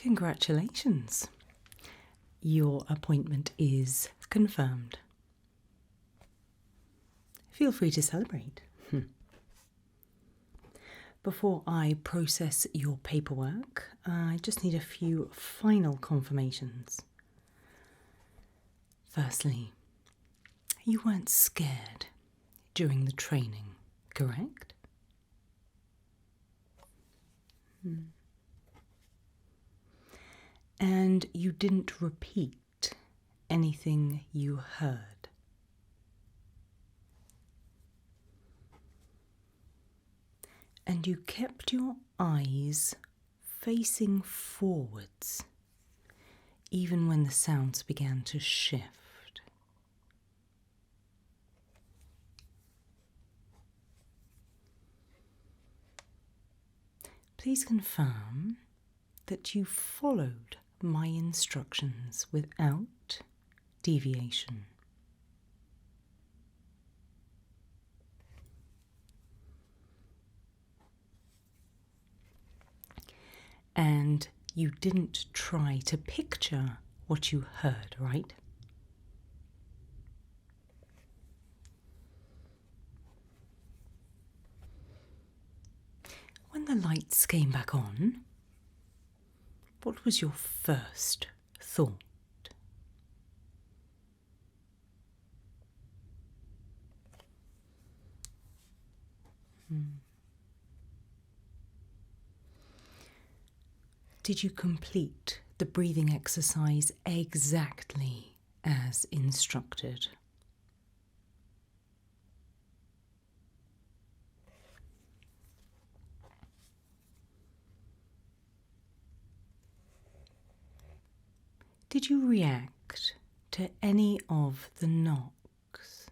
Congratulations. Your appointment is confirmed. Feel free to celebrate. Before I process your paperwork, I just need a few final confirmations. Firstly, you weren't scared during the training, correct? And you didn't repeat anything you heard. And you kept your eyes facing forwards, even when the sounds began to shift. Please confirm that you followed my instructions without deviation. And you didn't try to picture what you heard, right? When the lights came back on, what was your first thought? Did you complete the breathing exercise exactly as instructed? Did you react to any of the knocks?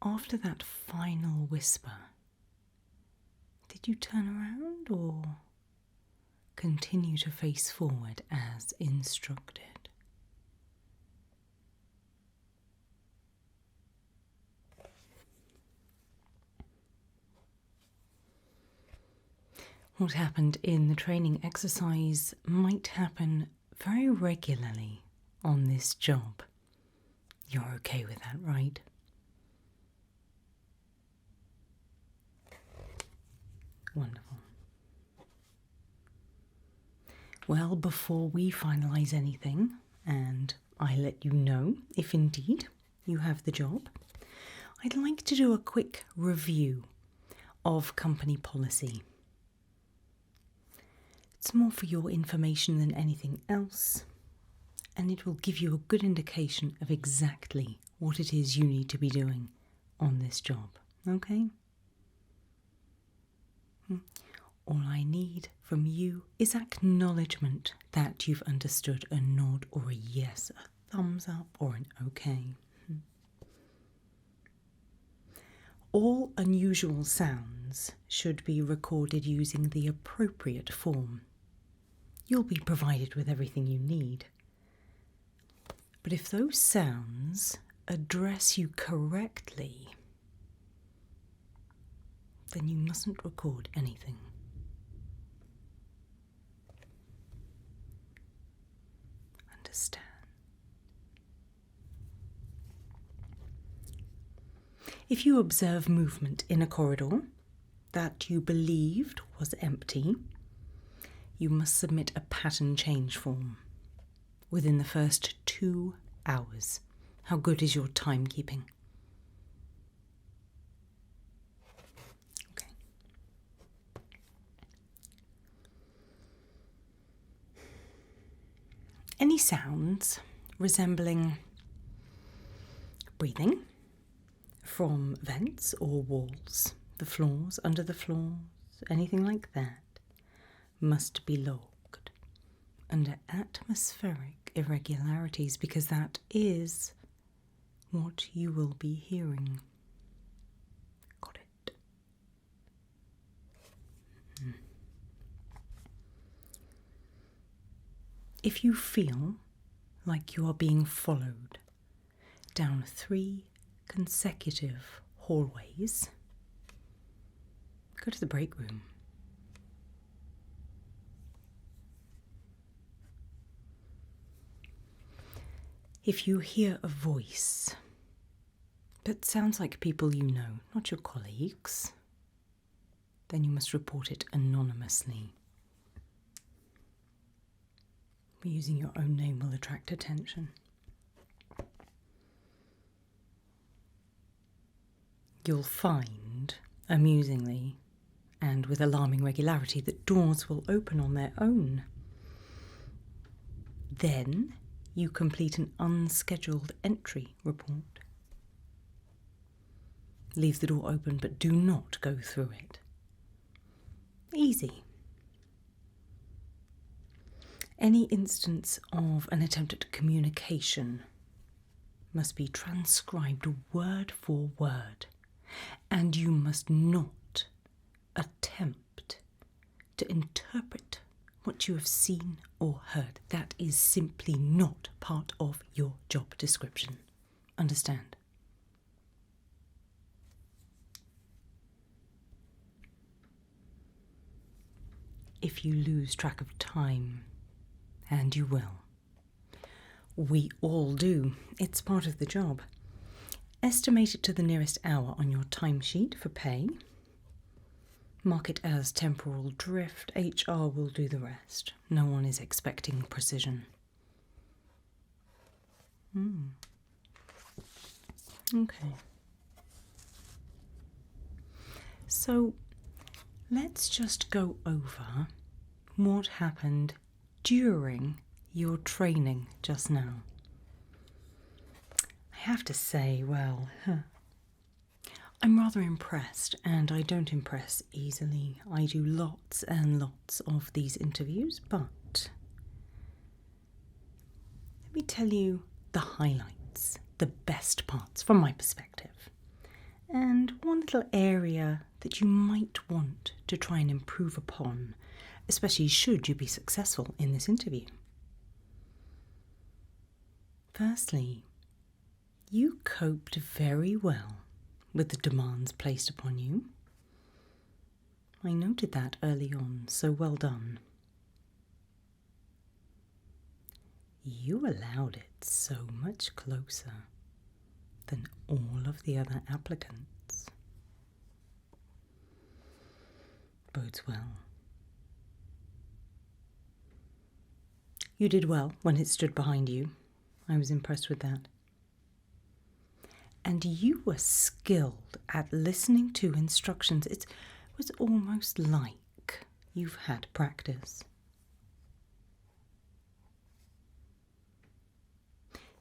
After that final whisper, did you turn around or continue to face forward as instructed? What happened in the training exercise might happen very regularly on this job. You're okay with that, right? Wonderful. Well, before we finalise anything, and I let you know if indeed you have the job, I'd like to do a quick review of company policy. It's more for your information than anything else, and it will give you a good indication of exactly what it is you need to be doing on this job, okay? All I need from you is acknowledgement that you've understood, a nod or a yes, a thumbs up or an okay. All unusual sounds should be recorded using the appropriate form. You'll be provided with everything you need. But if those sounds address you correctly, then you mustn't record anything. Understand? If you observe movement in a corridor that you believed was empty, you must submit a pattern change form within the first 2 hours. How good is your timekeeping? Okay. Any sounds resembling breathing from vents or walls, the floors, under the floors, anything like that, must be logged under atmospheric irregularities, because that is what you will be hearing. Got it? If you feel like you are being followed, down 3 consecutive hallways. Go to the break room. If you hear a voice that sounds like people you know, not your colleagues, then you must report it anonymously. Using your own name will attract attention. You'll find, amusingly, and with alarming regularity, that doors will open on their own. Then you complete an unscheduled entry report. Leave the door open, but do not go through it. Easy. Any instance of an attempt at communication must be transcribed word for word, and you must not attempt to interpret what you have seen or heard. That is simply not part of your job description. Understand? If you lose track of time, and you will, we all do, it's part of the job, estimate it to the nearest hour on your timesheet for pay. Mark it as temporal drift. HR will do the rest. No one is expecting precision. Okay. So let's just go over what happened during your training just now. I have to say, well, I'm rather impressed, and I don't impress easily. I do lots and lots of these interviews, but let me tell you the highlights, the best parts from my perspective, and one little area that you might want to try and improve upon, especially should you be successful in this interview. Firstly, you coped very well with the demands placed upon you. I noted that early on, so well done. You allowed it so much closer than all of the other applicants. Bodes well. You did well when it stood behind you. I was impressed with that. And you were skilled at listening to instructions. It was almost like you've had practice.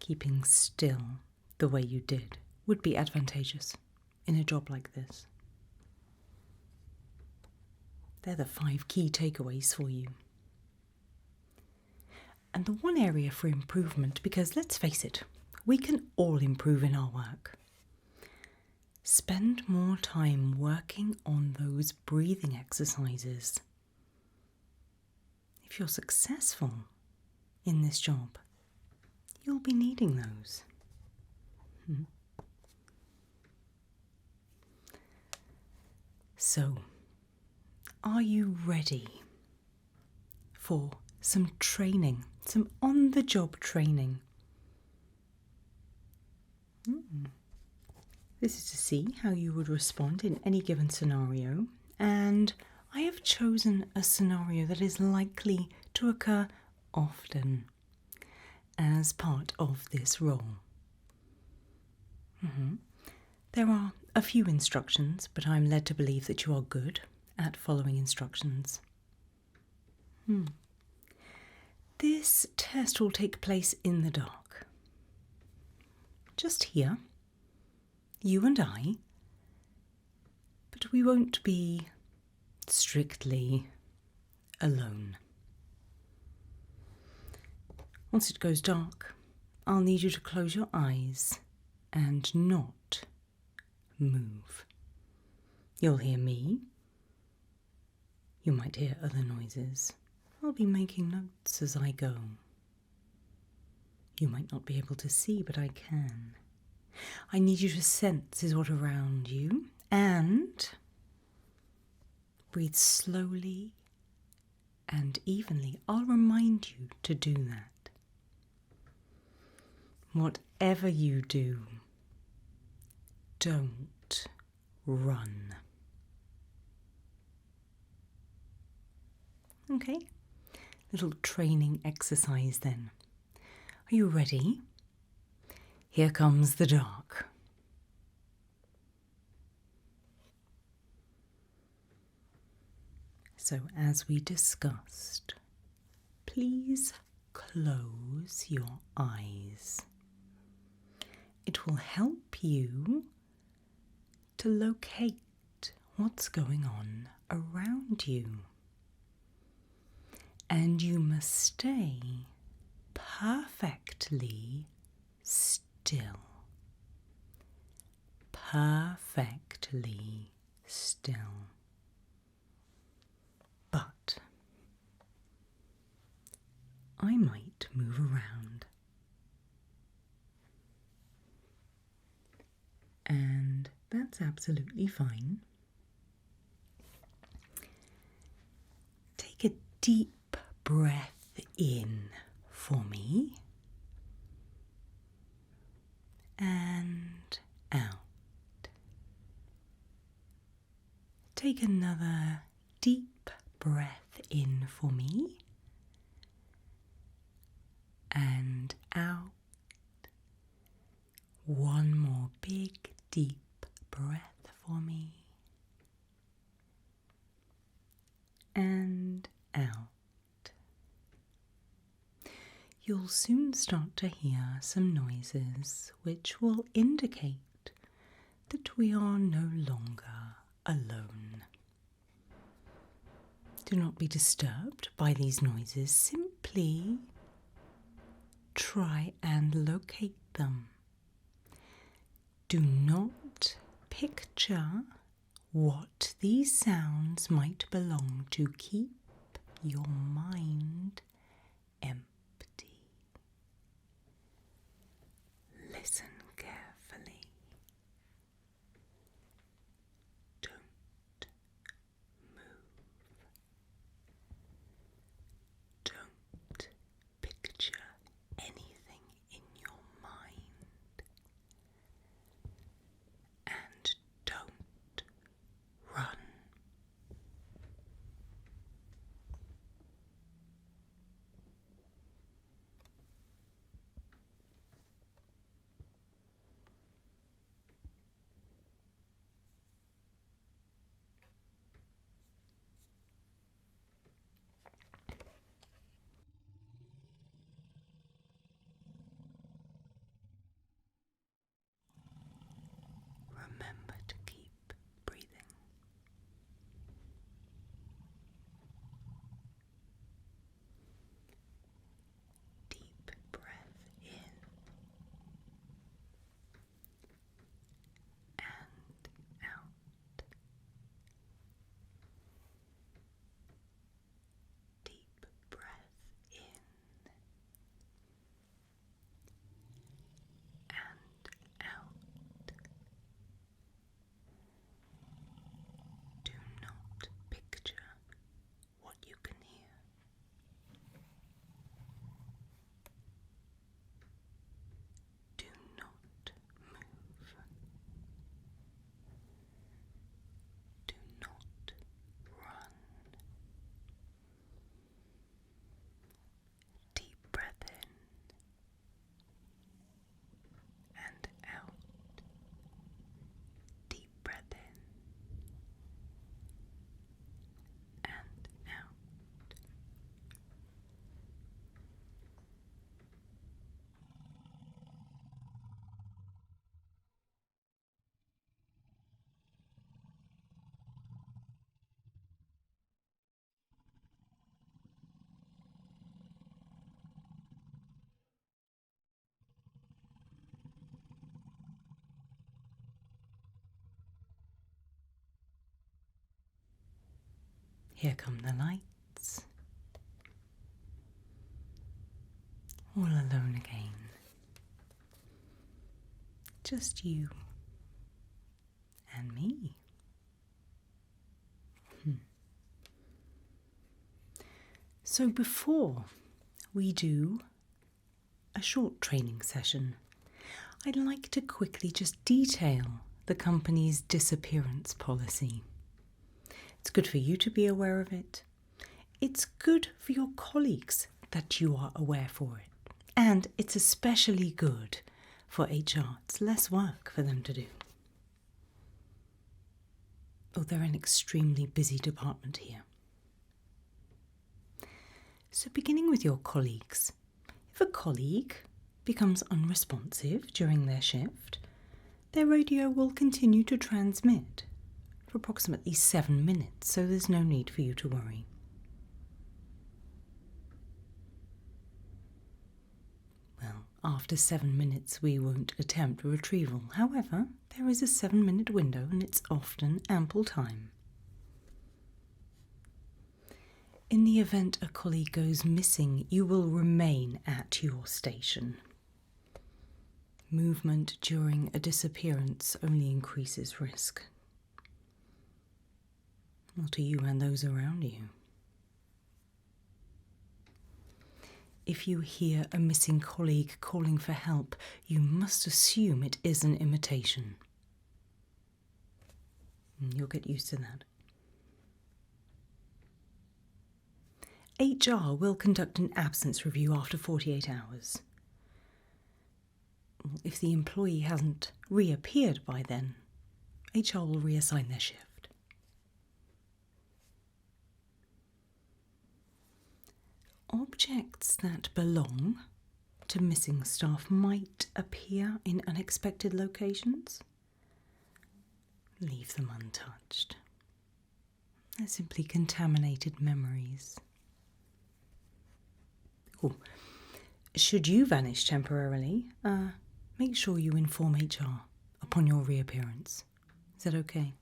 Keeping still the way you did would be advantageous in a job like this. They're the 5 key takeaways for you. And the one area for improvement, because let's face it, we can all improve in our work. Spend more time working on those breathing exercises. If you're successful in this job, you'll be needing those. So, are you ready for some training, some on-the-job training? This is to see how you would respond in any given scenario, and I have chosen a scenario that is likely to occur often as part of this role. There are a few instructions, but I'm led to believe that you are good at following instructions. This test will take place in the dark. Just here, you and I, but we won't be strictly alone. Once it goes dark, I'll need you to close your eyes and not move. You'll hear me. You might hear other noises. I'll be making notes as I go. You might not be able to see, but I can. I need you to sense is what around you and breathe slowly and evenly. I'll remind you to do that. Whatever you do, don't run. Okay, little training exercise then. Are you ready? Here comes the dark. So as we discussed, please close your eyes. It will help you to locate what's going on around you. And you must stay perfectly still. Perfectly still. But I might move around. And that's absolutely fine. Take a deep breath in for me and out. Take another deep breath in for me and out. One more big deep breath for me and out. You'll soon start to hear some noises which will indicate that we are no longer alone. Do not be disturbed by these noises. Simply try and locate them. Do not picture what these sounds might belong to. Keep your mind empty. Listen carefully. Don't move. Don't picture anything in your mind. And don't run. Remember to keep breathing. Deep breath in and out. Deep breath in and out. Do not picture what you can hear. Do not move. Do not run. Deep breath in and out. Deep breath in and out. Here come the lights. All alone again. Just you and me. So before we do a short training session, I'd like to quickly just detail the company's disappearance policy. It's good for you to be aware of it. It's good for your colleagues that you are aware for it. And it's especially good for HR. It's less work for them to do. Oh, they're an extremely busy department here. So beginning with your colleagues, if a colleague becomes unresponsive during their shift, their radio will continue to transmit for approximately 7 minutes, so there's no need for you to worry. Well, after 7 minutes we won't attempt retrieval. However, there is a 7-minute window and it's often ample time. In the event a colleague goes missing, you will remain at your station. Movement during a disappearance only increases risk. Well, to you and those around you. If you hear a missing colleague calling for help, you must assume it is an imitation. You'll get used to that. HR will conduct an absence review after 48 hours. If the employee hasn't reappeared by then, HR will reassign their shift. Objects that belong to missing staff might appear in unexpected locations. Leave them untouched. They're simply contaminated memories. Should you vanish temporarily, make sure you inform HR upon your reappearance. Is that okay?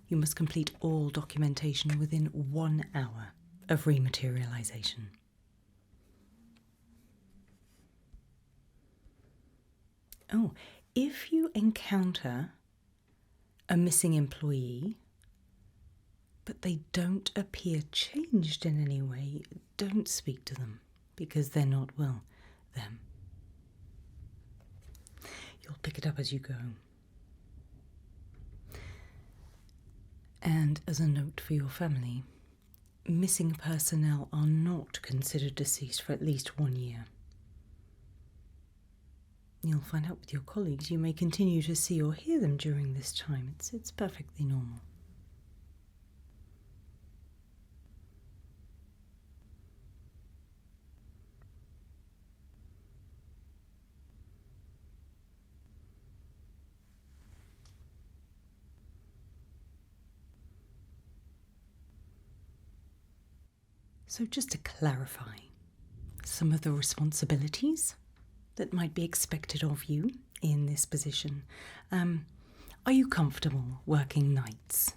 You must complete all documentation within 1 hour of rematerialization. Oh, if you encounter a missing employee, but they don't appear changed in any way, don't speak to them, because they're not, well, them. You'll pick it up as you go. And as a note for your family, missing personnel are not considered deceased for at least 1 year. You'll find out with your colleagues. You may continue to see or hear them during this time. It's perfectly normal. So just to clarify some of the responsibilities that might be expected of you in this position. Are you comfortable working nights?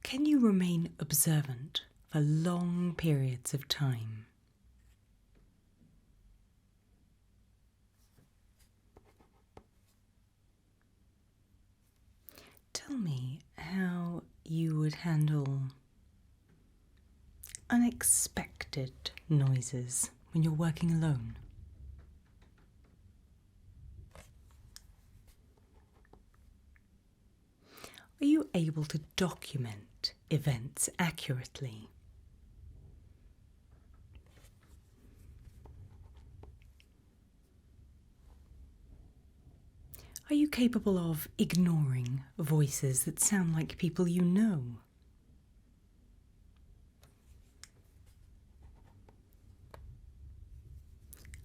Can you remain observant for long periods of time? Tell me how you would handle unexpected noises when you're working alone. Are you able to document events accurately? Are you capable of ignoring voices that sound like people you know?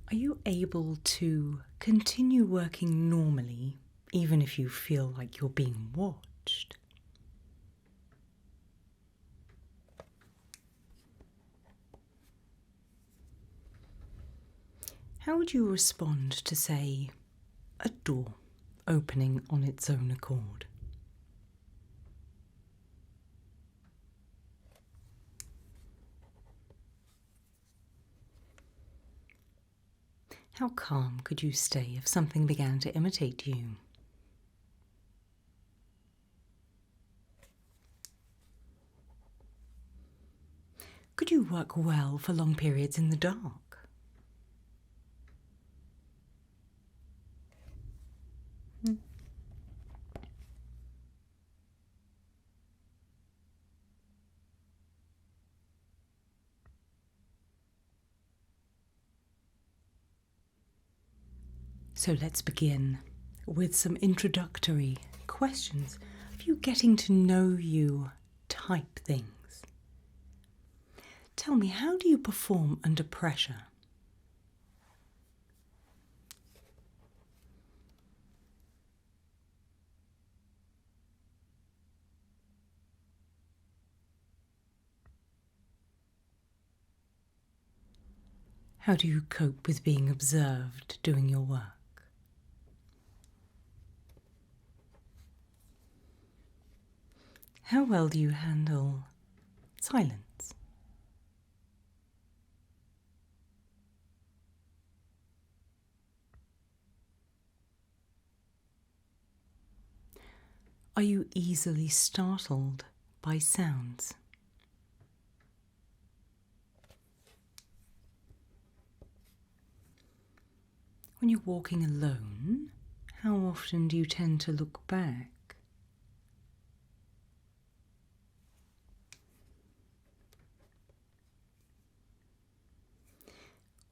Are you able to continue working normally even if you feel like you're being watched? How would you respond to, say, a door opening on its own accord? How calm could you stay if something began to imitate you? Could you work well for long periods in the dark? So let's begin with some introductory questions of you getting to know you type things. Tell me, how do you perform under pressure? How do you cope with being observed doing your work? How well do you handle silence? Are you easily startled by sounds? When you're walking alone, how often do you tend to look back?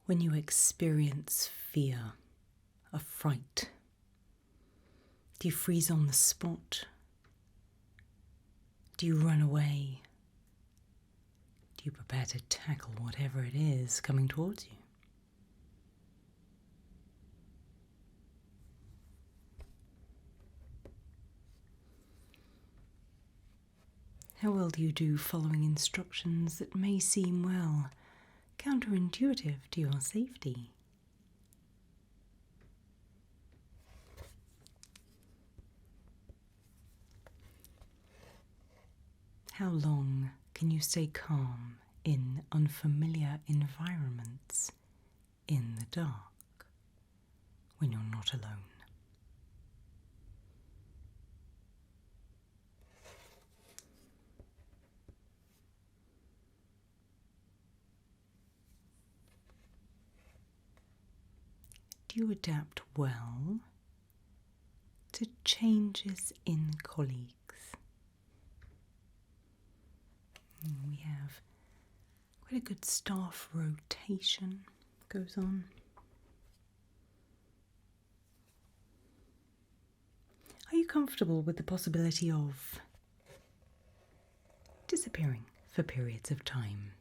When you experience fear, a fright, do you freeze on the spot? Do you run away? Do you prepare to tackle whatever it is coming towards you? How well do you do following instructions that may seem, well, counterintuitive to your safety? How long can you stay calm in unfamiliar environments in the dark when you're not alone? Do you adapt well to changes in colleagues? We have quite a good staff rotation goes on. Are you comfortable with the possibility of disappearing for periods of time?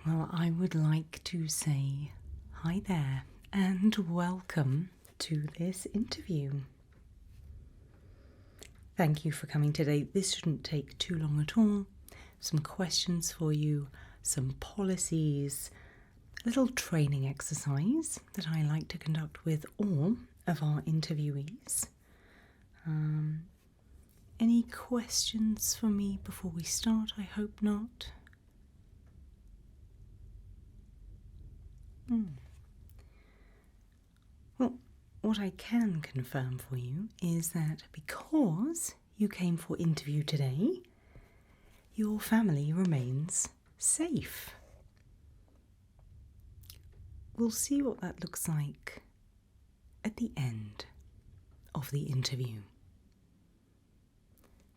Well, I would like to say hi there and welcome to this interview. Thank you for coming today. This shouldn't take too long at all. Some questions for you, some policies, a little training exercise that I like to conduct with all of our interviewees. Any questions for me before we start? I hope not. Well, what I can confirm for you is that because you came for interview today, your family remains safe. We'll see what that looks like at the end of the interview.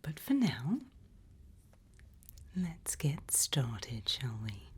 But for now, let's get started, shall we?